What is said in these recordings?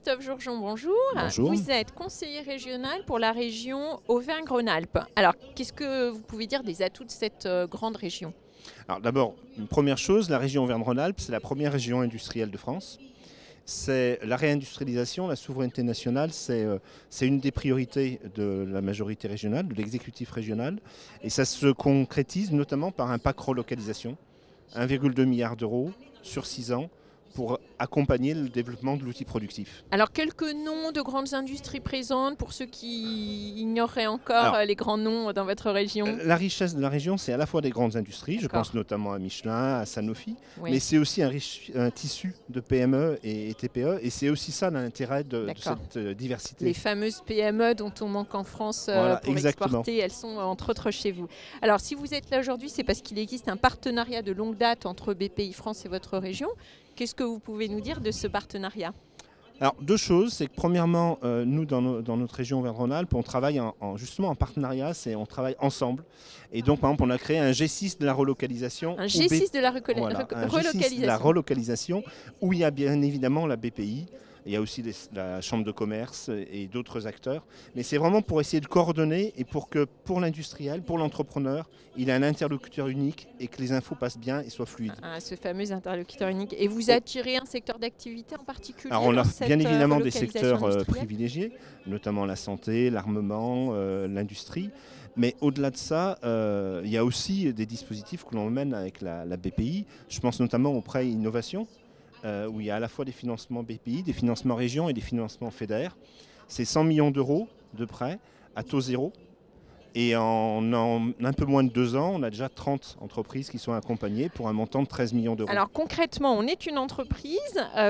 Christophe Jourgeon, bonjour. Bonjour. Vous êtes conseiller régional pour la région Auvergne-Rhône-Alpes. Alors, qu'est-ce que vous pouvez dire des atouts de cette grande région? Alors d'abord, une première chose, la région Auvergne-Rhône-Alpes, c'est la première région industrielle de France. C'est la réindustrialisation, la souveraineté nationale, c'est une des priorités de la majorité régionale, de l'exécutif régional. Et ça se concrétise notamment par un PAC relocalisation, 1,2 milliard d'euros sur 6 ans, pour accompagner le développement de l'outil productif. Alors, quelques noms de grandes industries présentes pour ceux qui ignoreraient encore les grands noms dans votre région? La richesse de la région, c'est à la fois des grandes industries, je pense notamment à Michelin, à Sanofi, mais c'est aussi un tissu de PME et TPE, et c'est aussi ça l'intérêt de cette diversité. Les fameuses PME dont on manque en France pour exporter, elles sont entre autres chez vous. Alors, si vous êtes là aujourd'hui, c'est parce qu'il existe un partenariat de longue date entre BPI-France et votre région. Qu'est-ce que vous pouvez nous dire de ce partenariat? Alors, deux choses. C'est que premièrement, nous, dans notre région Auvergne-Rhône-Alpes, on travaille justement en partenariat, on travaille ensemble. Et donc, par exemple, on a créé un G6 de la relocalisation. Un G6 de la relocalisation. De la relocalisation, où il y a bien évidemment la BPI. Il y a aussi la Chambre de commerce et d'autres acteurs. Mais c'est vraiment pour essayer de coordonner et pour que pour l'industriel, pour l'entrepreneur, il ait un interlocuteur unique et que les infos passent bien et soient fluides. Ce fameux interlocuteur unique. Et vous attirez un secteur d'activité en particulier? Alors on a bien évidemment des secteurs privilégiés, notamment la santé, l'armement, l'industrie. Mais au-delà de ça, il y a aussi des dispositifs que l'on mène avec la BPI. Je pense notamment au prêt innovation, où il y a à la fois des financements BPI, des financements régions et des financements FEDER. C'est 100 millions d'euros de prêts à taux zéro. Et en un peu moins de 2 ans, on a déjà 30 entreprises qui sont accompagnées pour un montant de 13 millions d'euros. Alors concrètement, on est une entreprise,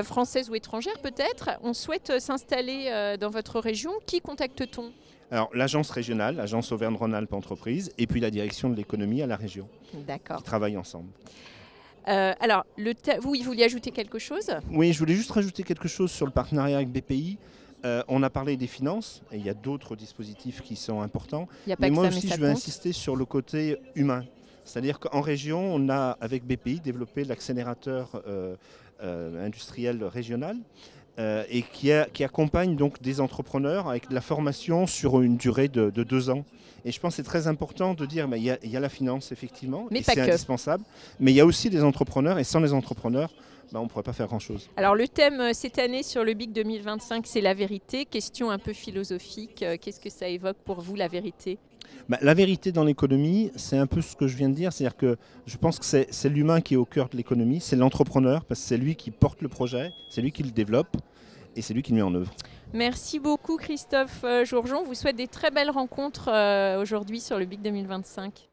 française ou étrangère peut-être. On souhaite s'installer dans votre région. Qui contacte-t-on? Alors l'agence régionale, l'agence Auvergne-Rhône-Alpes Entreprises, et puis la direction de l'économie à la région. D'accord. Qui travaillent ensemble. Alors, vous vouliez ajouter quelque chose? Oui, je voulais juste rajouter quelque chose sur le partenariat avec BPI. On a parlé des finances, et il y a d'autres dispositifs qui sont importants. Mais moi aussi, je veux insister sur le côté humain. C'est-à-dire qu'en région, on a, avec BPI, développé l'accélérateur industriel régional et qui accompagne donc des entrepreneurs avec de la formation sur une durée de 2 ans. Et je pense que c'est très important de dire qu'il y a la finance, effectivement, et c'est indispensable, mais il y a aussi des entrepreneurs, et sans les entrepreneurs, on ne pourrait pas faire grand-chose. Alors le thème cette année sur le BIC 2025, c'est la vérité. Question un peu philosophique, qu'est-ce que ça évoque pour vous, la vérité? La vérité dans l'économie, c'est un peu ce que je viens de dire, c'est-à-dire que je pense que c'est l'humain qui est au cœur de l'économie, c'est l'entrepreneur, parce que c'est lui qui porte le projet, c'est lui qui le développe, et c'est lui qui le met en œuvre. Merci beaucoup Christophe Jourgeon. Je vous souhaite des très belles rencontres aujourd'hui sur le BIC 2025.